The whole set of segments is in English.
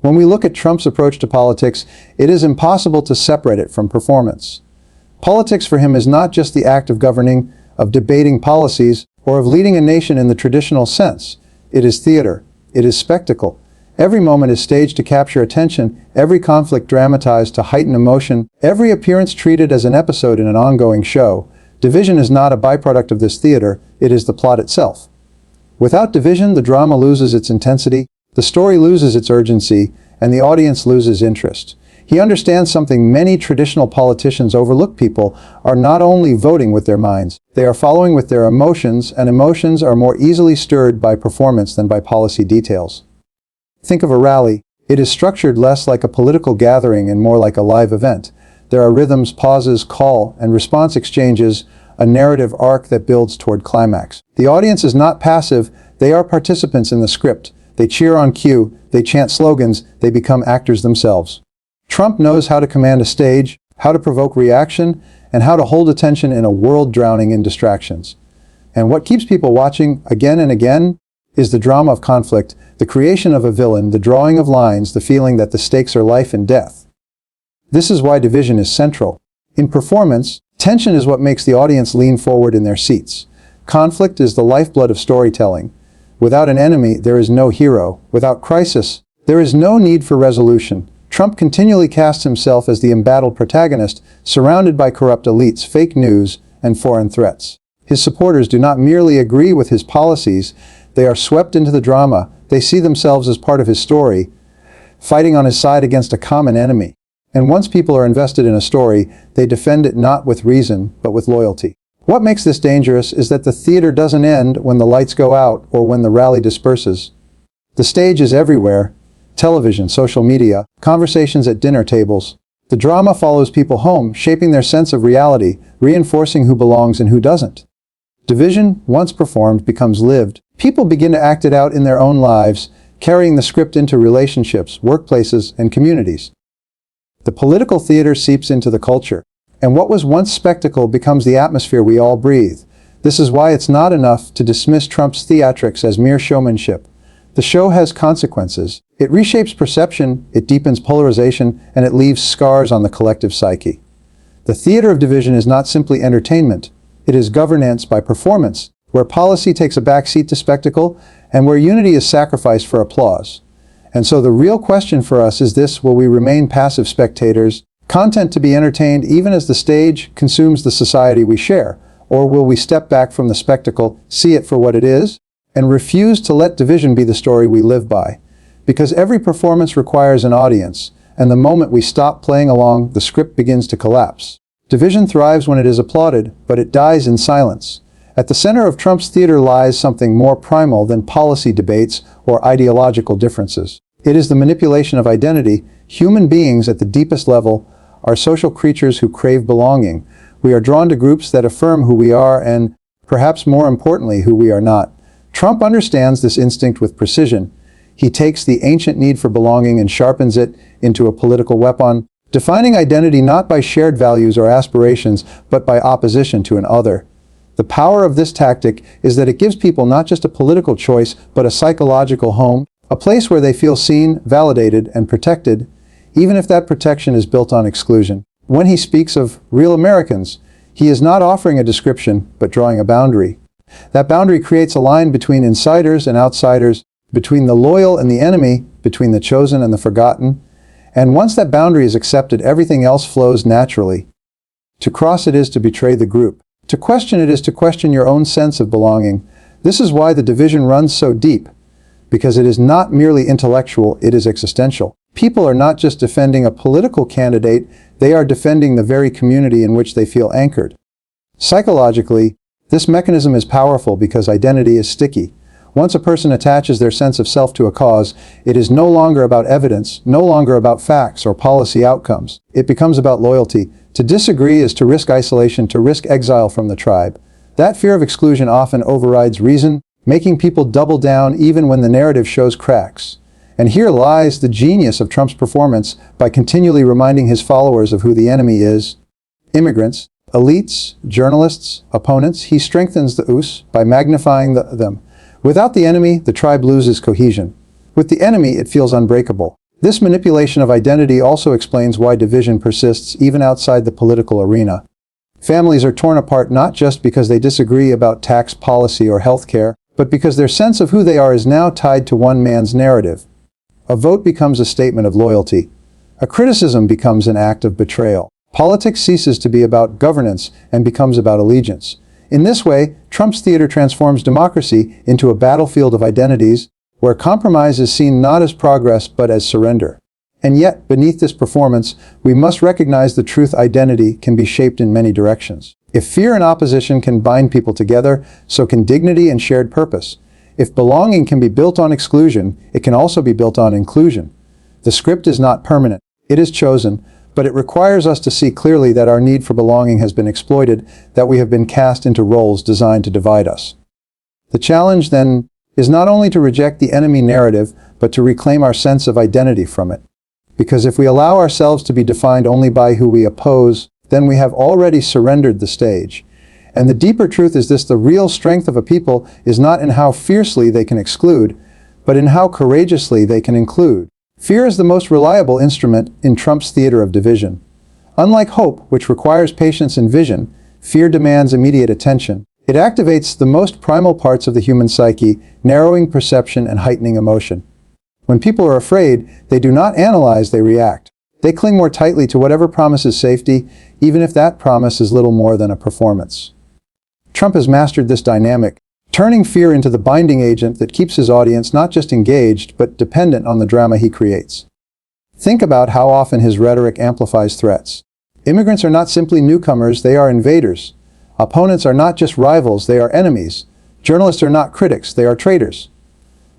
When we look at Trump's approach to politics, it is impossible to separate it from performance. Politics for him is not just the act of governing, of debating policies, or of leading a nation in the traditional sense. It is theater. It is spectacle. Every moment is staged to capture attention, every conflict dramatized to heighten emotion, every appearance treated as an episode in an ongoing show. Division is not a byproduct of this theater, it is the plot itself. Without division, the drama loses its intensity, the story loses its urgency, and the audience loses interest. He understands something many traditional politicians overlook. People are not only voting with their minds, they are following with their emotions, and emotions are more easily stirred by performance than by policy details. Think of a rally. It is structured less like a political gathering and more like a live event. There are rhythms, pauses, call and response exchanges, a narrative arc that builds toward climax. The audience is not passive, they are participants in the script. They cheer on cue, they chant slogans, they become actors themselves. Trump knows how to command a stage, how to provoke reaction, and how to hold attention in a world drowning in distractions. And what keeps people watching again and again is the drama of conflict, the creation of a villain, the drawing of lines, the feeling that the stakes are life and death. This is why division is central. In performance, tension is what makes the audience lean forward in their seats. Conflict is the lifeblood of storytelling. Without an enemy, there is no hero. Without crisis, there is no need for resolution. Trump continually casts himself as the embattled protagonist, surrounded by corrupt elites, fake news, and foreign threats. His supporters do not merely agree with his policies, they are swept into the drama. They see themselves as part of his story, fighting on his side against a common enemy. And once people are invested in a story, they defend it not with reason, but with loyalty. What makes this dangerous is that the theater doesn't end when the lights go out or when the rally disperses. The stage is everywhere. Television, social media, conversations at dinner tables. The drama follows people home, shaping their sense of reality, reinforcing who belongs and who doesn't. Division, once performed, becomes lived. People begin to act it out in their own lives, carrying the script into relationships, workplaces, and communities. The political theater seeps into the culture, and what was once spectacle becomes the atmosphere we all breathe. This is why it's not enough to dismiss Trump's theatrics as mere showmanship. The show has consequences. It reshapes perception, it deepens polarization, and it leaves scars on the collective psyche. The theater of division is not simply entertainment. It is governance by performance, where policy takes a backseat to spectacle, and where unity is sacrificed for applause. And so the real question for us is this: will we remain passive spectators, content to be entertained even as the stage consumes the society we share? Or will we step back from the spectacle, see it for what it is, and refuse to let division be the story we live by? Because every performance requires an audience, and the moment we stop playing along, the script begins to collapse. Division thrives when it is applauded, but it dies in silence. At the center of Trump's theater lies something more primal than policy debates or ideological differences. It is the manipulation of identity. Human beings at the deepest level are social creatures who crave belonging. We are drawn to groups that affirm who we are and, perhaps more importantly, who we are not. Trump understands this instinct with precision. He takes the ancient need for belonging and sharpens it into a political weapon, defining identity not by shared values or aspirations, but by opposition to an other. The power of this tactic is that it gives people not just a political choice, but a psychological home, a place where they feel seen, validated, and protected, even if that protection is built on exclusion. When he speaks of real Americans, he is not offering a description, but drawing a boundary. That boundary creates a line between insiders and outsiders, between the loyal and the enemy, between the chosen and the forgotten. And once that boundary is accepted, everything else flows naturally. To cross it is to betray the group. To question it is to question your own sense of belonging. This is why the division runs so deep, because it is not merely intellectual, it is existential. People are not just defending a political candidate, they are defending the very community in which they feel anchored. Psychologically, this mechanism is powerful because identity is sticky. Once a person attaches their sense of self to a cause, it is no longer about evidence, no longer about facts or policy outcomes. It becomes about loyalty. To disagree is to risk isolation, to risk exile from the tribe. That fear of exclusion often overrides reason, making people double down even when the narrative shows cracks. And here lies the genius of Trump's performance by continually reminding his followers of who the enemy is. Immigrants, elites, journalists, opponents. He strengthens the us by magnifying them. Without the enemy, the tribe loses cohesion. With the enemy, it feels unbreakable. This manipulation of identity also explains why division persists even outside the political arena. Families are torn apart not just because they disagree about tax policy or healthcare, but because their sense of who they are is now tied to one man's narrative. A vote becomes a statement of loyalty. A criticism becomes an act of betrayal. Politics ceases to be about governance and becomes about allegiance. In this way, Trump's theater transforms democracy into a battlefield of identities, where compromise is seen not as progress but as surrender. And yet, beneath this performance, we must recognize the truth: identity can be shaped in many directions. If fear and opposition can bind people together, so can dignity and shared purpose. If belonging can be built on exclusion, it can also be built on inclusion. The script is not permanent. It is chosen, but it requires us to see clearly that our need for belonging has been exploited, that we have been cast into roles designed to divide us. The challenge, then, is not only to reject the enemy narrative, but to reclaim our sense of identity from it. Because if we allow ourselves to be defined only by who we oppose, then we have already surrendered the stage. And the deeper truth is this: the real strength of a people is not in how fiercely they can exclude, but in how courageously they can include. Fear is the most reliable instrument in Trump's theater of division. Unlike hope, which requires patience and vision, fear demands immediate attention. It activates the most primal parts of the human psyche, narrowing perception and heightening emotion. When people are afraid, they do not analyze, they react. They cling more tightly to whatever promises safety, even if that promise is little more than a performance. Trump has mastered this dynamic, turning fear into the binding agent that keeps his audience not just engaged, but dependent on the drama he creates. Think about how often his rhetoric amplifies threats. Immigrants are not simply newcomers, they are invaders. Opponents are not just rivals, they are enemies. Journalists are not critics, they are traitors.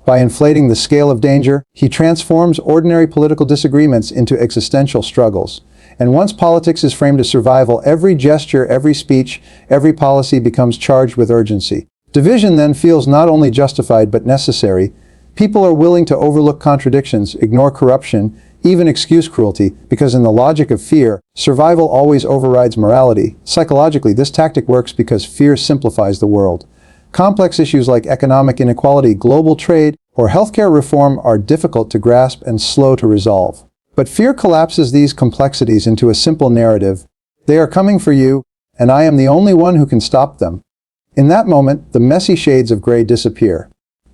By inflating the scale of danger, he transforms ordinary political disagreements into existential struggles. And once politics is framed as survival, every gesture, every speech, every policy becomes charged with urgency. Division then feels not only justified but necessary. People are willing to overlook contradictions, ignore corruption, even excuse cruelty, because in the logic of fear, survival always overrides morality. Psychologically, this tactic works because fear simplifies the world. Complex issues like economic inequality, global trade, or healthcare reform are difficult to grasp and slow to resolve. But fear collapses these complexities into a simple narrative: they are coming for you, and I am the only one who can stop them. In that moment, the messy shades of gray disappear.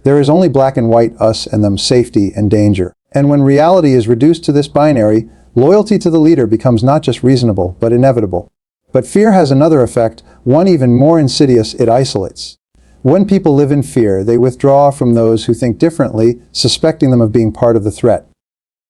There is only black and white, us and them, safety and danger. And when reality is reduced to this binary, loyalty to the leader becomes not just reasonable, but inevitable. But fear has another effect, one even more insidious: it isolates. When people live in fear, they withdraw from those who think differently, suspecting them of being part of the threat.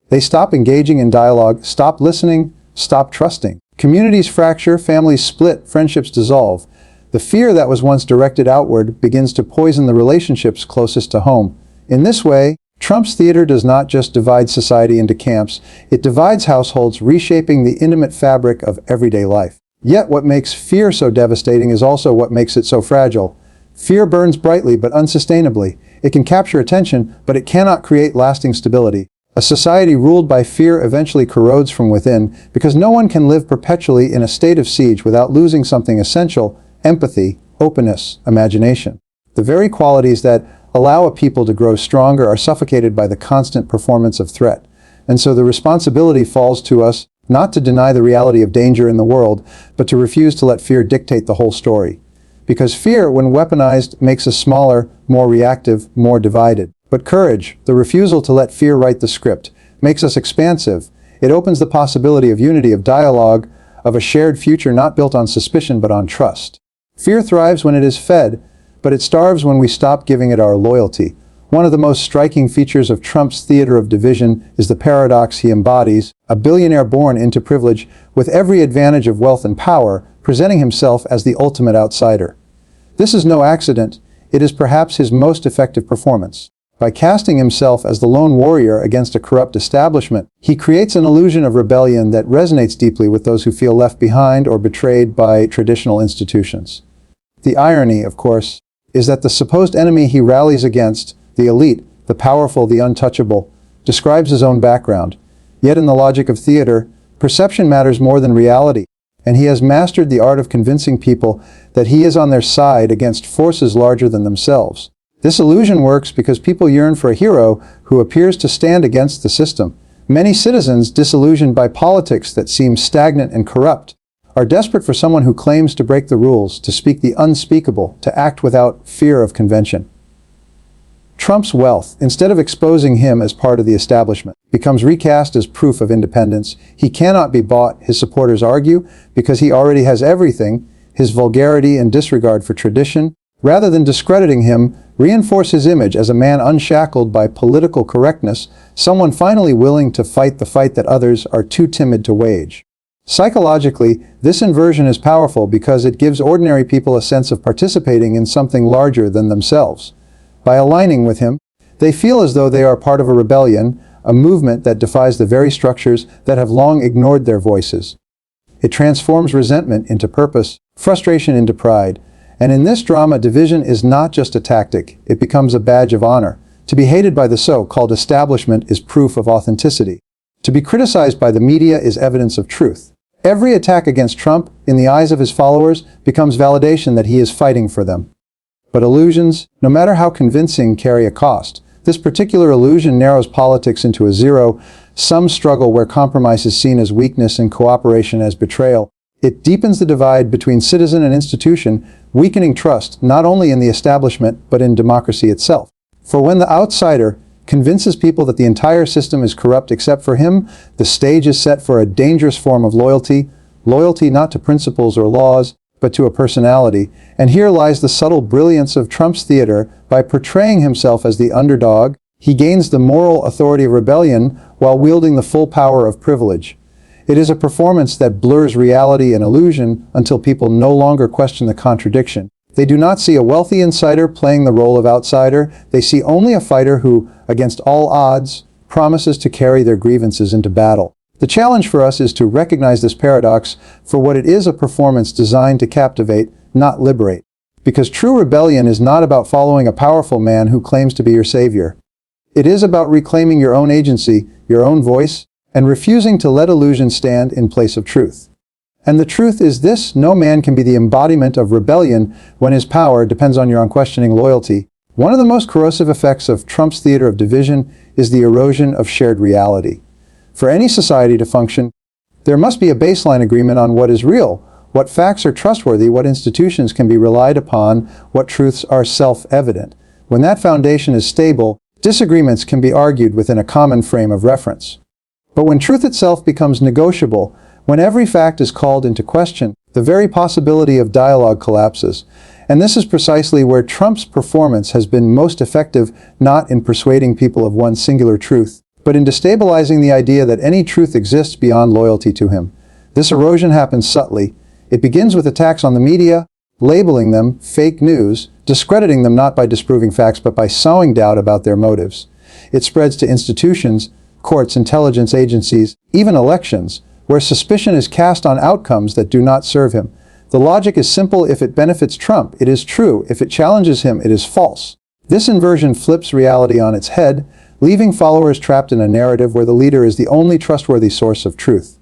They stop engaging in dialogue, stop listening, stop trusting. Communities fracture, families split, friendships dissolve. The fear that was once directed outward begins to poison the relationships closest to home. In this way, Trump's theater does not just divide society into camps, it divides households, reshaping the intimate fabric of everyday life. Yet what makes fear so devastating is also what makes it so fragile. Fear burns brightly but unsustainably. It can capture attention, but it cannot create lasting stability. A society ruled by fear eventually corrodes from within, because no one can live perpetually in a state of siege without losing something essential: empathy, openness, imagination. The very qualities that allow a people to grow stronger are suffocated by the constant performance of threat. And so the responsibility falls to us not to deny the reality of danger in the world, but to refuse to let fear dictate the whole story. Because fear, when weaponized, makes us smaller, more reactive, more divided. But courage, the refusal to let fear write the script, makes us expansive. It opens the possibility of unity, of dialogue, of a shared future not built on suspicion but on trust. Fear thrives when it is fed, but it starves when we stop giving it our loyalty. One of the most striking features of Trump's theater of division is the paradox he embodies: a billionaire born into privilege, with every advantage of wealth and power, presenting himself as the ultimate outsider. This is no accident. It is perhaps his most effective performance. By casting himself as the lone warrior against a corrupt establishment, he creates an illusion of rebellion that resonates deeply with those who feel left behind or betrayed by traditional institutions. The irony, of course, is that the supposed enemy he rallies against, the elite, the powerful, the untouchable, describes his own background. Yet in the logic of theater, perception matters more than reality, and he has mastered the art of convincing people that he is on their side against forces larger than themselves. This illusion works because people yearn for a hero who appears to stand against the system. Many citizens, disillusioned by politics that seem stagnant and corrupt, are desperate for someone who claims to break the rules, to speak the unspeakable, to act without fear of convention. Trump's wealth, instead of exposing him as part of the establishment, becomes recast as proof of independence. He cannot be bought, his supporters argue, because he already has everything. His vulgarity and disregard for tradition, rather than discrediting him, reinforce his image as a man unshackled by political correctness, someone finally willing to fight the fight that others are too timid to wage. Psychologically, this inversion is powerful because it gives ordinary people a sense of participating in something larger than themselves. By aligning with him, they feel as though they are part of a rebellion, a movement that defies the very structures that have long ignored their voices. It transforms resentment into purpose, frustration into pride, and in this drama, division is not just a tactic, it becomes a badge of honor. To be hated by the so-called establishment is proof of authenticity. To be criticized by the media is evidence of truth. Every attack against Trump, in the eyes of his followers, becomes validation that he is fighting for them. But illusions, no matter how convincing, carry a cost. This particular illusion narrows politics into a zero-sum struggle where compromise is seen as weakness and cooperation as betrayal. It deepens the divide between citizen and institution, weakening trust not only in the establishment but in democracy itself. For when the outsider convinces people that the entire system is corrupt except for him, the stage is set for a dangerous form of loyalty not to principles or laws, but to a personality. And here lies the subtle brilliance of Trump's theater. By portraying himself as the underdog, he gains the moral authority of rebellion while wielding the full power of privilege. It is a performance that blurs reality and illusion until people no longer question the contradiction. They do not see a wealthy insider playing the role of outsider. They see only a fighter who, against all odds, promises to carry their grievances into battle. The challenge for us is to recognize this paradox for what it is, a performance designed to captivate, not liberate. Because true rebellion is not about following a powerful man who claims to be your savior. It is about reclaiming your own agency, your own voice, and refusing to let illusion stand in place of truth. And the truth is this: no man can be the embodiment of rebellion when his power depends on your unquestioning loyalty. One of the most corrosive effects of Trump's theater of division is the erosion of shared reality. For any society to function, there must be a baseline agreement on what is real, what facts are trustworthy, what institutions can be relied upon, what truths are self-evident. When that foundation is stable, disagreements can be argued within a common frame of reference. But when truth itself becomes negotiable, when every fact is called into question, the very possibility of dialogue collapses. And this is precisely where Trump's performance has been most effective, not in persuading people of one singular truth, but in destabilizing the idea that any truth exists beyond loyalty to him. This erosion happens subtly. It begins with attacks on the media, labeling them fake news, discrediting them not by disproving facts but by sowing doubt about their motives. It spreads to institutions, courts, intelligence agencies, even elections, where suspicion is cast on outcomes that do not serve him. The logic is simple: if it benefits Trump, it is true; if it challenges him, it is false. This inversion flips reality on its head, leaving followers trapped in a narrative where the leader is the only trustworthy source of truth.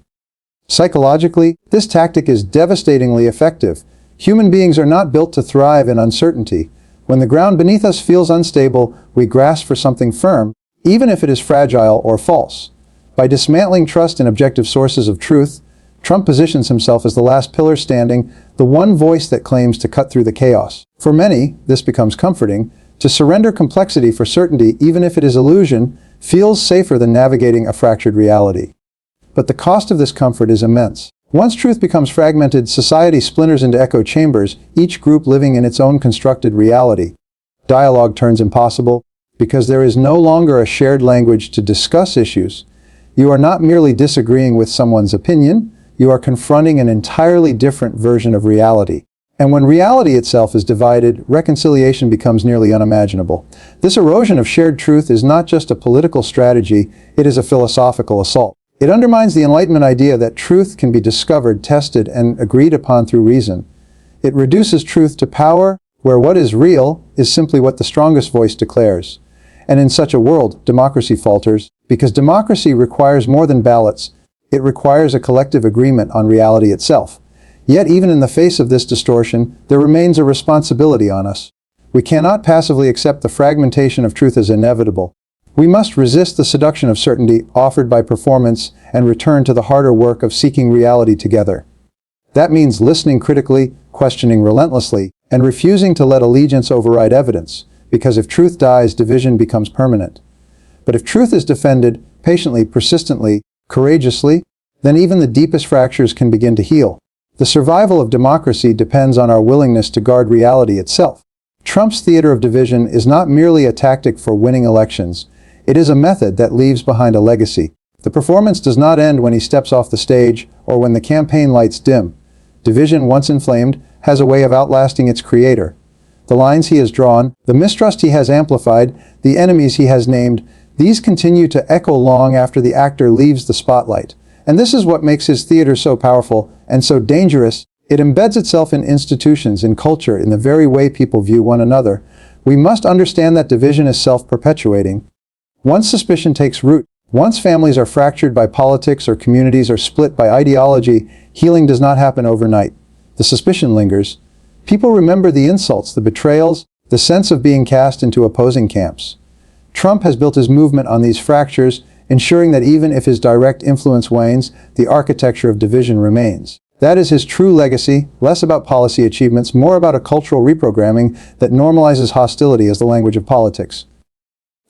Psychologically, this tactic is devastatingly effective. Human beings are not built to thrive in uncertainty. When the ground beneath us feels unstable, we grasp for something firm, even if it is fragile or false. By dismantling trust in objective sources of truth, Trump positions himself as the last pillar standing, the one voice that claims to cut through the chaos. For many, this becomes comforting. To surrender complexity for certainty, even if it is illusion, feels safer than navigating a fractured reality. But the cost of this comfort is immense. Once truth becomes fragmented, society splinters into echo chambers, each group living in its own constructed reality. Dialogue turns impossible because there is no longer a shared language to discuss issues. You are not merely disagreeing with someone's opinion, you are confronting an entirely different version of reality. And when reality itself is divided, reconciliation becomes nearly unimaginable. This erosion of shared truth is not just a political strategy, it is a philosophical assault. It undermines the Enlightenment idea that truth can be discovered, tested, and agreed upon through reason. It reduces truth to power, where what is real is simply what the strongest voice declares. And in such a world, democracy falters, because democracy requires more than ballots. It requires a collective agreement on reality itself. Yet even in the face of this distortion, there remains a responsibility on us. We cannot passively accept the fragmentation of truth as inevitable. We must resist the seduction of certainty offered by performance and return to the harder work of seeking reality together. That means listening critically, questioning relentlessly, and refusing to let allegiance override evidence, because if truth dies, division becomes permanent. But if truth is defended, patiently, persistently, courageously, then even the deepest fractures can begin to heal. The survival of democracy depends on our willingness to guard reality itself. Trump's theater of division is not merely a tactic for winning elections. It is a method that leaves behind a legacy. The performance does not end when he steps off the stage or when the campaign lights dim. Division, once inflamed, has a way of outlasting its creator. The lines he has drawn, the mistrust he has amplified, the enemies he has named, these continue to echo long after the actor leaves the spotlight. And this is what makes his theater so powerful and so dangerous. It embeds itself in institutions, in culture, in the very way people view one another. We must understand that division is self-perpetuating. Once suspicion takes root, once families are fractured by politics or communities are split by ideology, healing does not happen overnight. The suspicion lingers. People remember the insults, the betrayals, the sense of being cast into opposing camps. Trump has built his movement on these fractures, ensuring that even if his direct influence wanes, the architecture of division remains. That is his true legacy, less about policy achievements, more about a cultural reprogramming that normalizes hostility as the language of politics.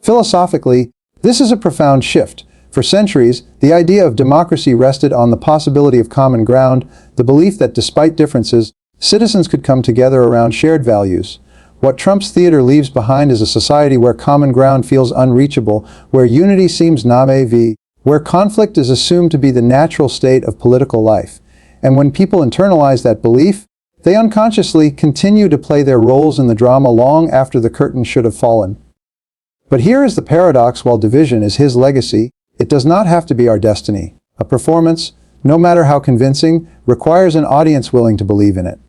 Philosophically, this is a profound shift. For centuries, the idea of democracy rested on the possibility of common ground, the belief that despite differences, citizens could come together around shared values. What Trump's theater leaves behind is a society where common ground feels unreachable, where unity seems naive, where conflict is assumed to be the natural state of political life. And when people internalize that belief, they unconsciously continue to play their roles in the drama long after the curtain should have fallen. But here is the paradox: while division is his legacy, it does not have to be our destiny. A performance, no matter how convincing, requires an audience willing to believe in it.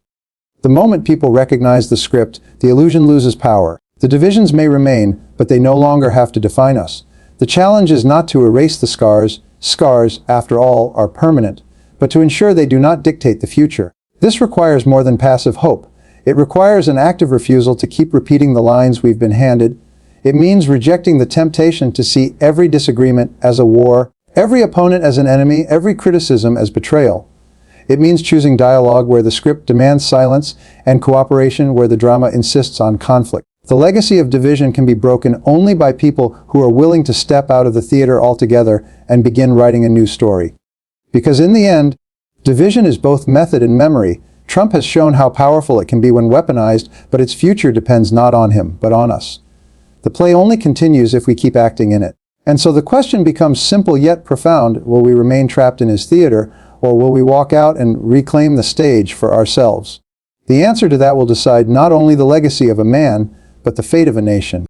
The moment people recognize the script, the illusion loses power. The divisions may remain, but they no longer have to define us. The challenge is not to erase the scars. Scars, after all, are permanent, but to ensure they do not dictate the future. This requires more than passive hope. It requires an active refusal to keep repeating the lines we've been handed. It means rejecting the temptation to see every disagreement as a war, every opponent as an enemy, every criticism as betrayal. It means choosing dialogue where the script demands silence and cooperation where the drama insists on conflict. The legacy of division can be broken only by people who are willing to step out of the theater altogether and begin writing a new story. Because in the end, division is both method and memory. Trump has shown how powerful it can be when weaponized, but its future depends not on him, but on us. The play only continues if we keep acting in it. And so the question becomes simple yet profound: will we remain trapped in his theater, or will we walk out and reclaim the stage for ourselves? The answer to that will decide not only the legacy of a man, but the fate of a nation.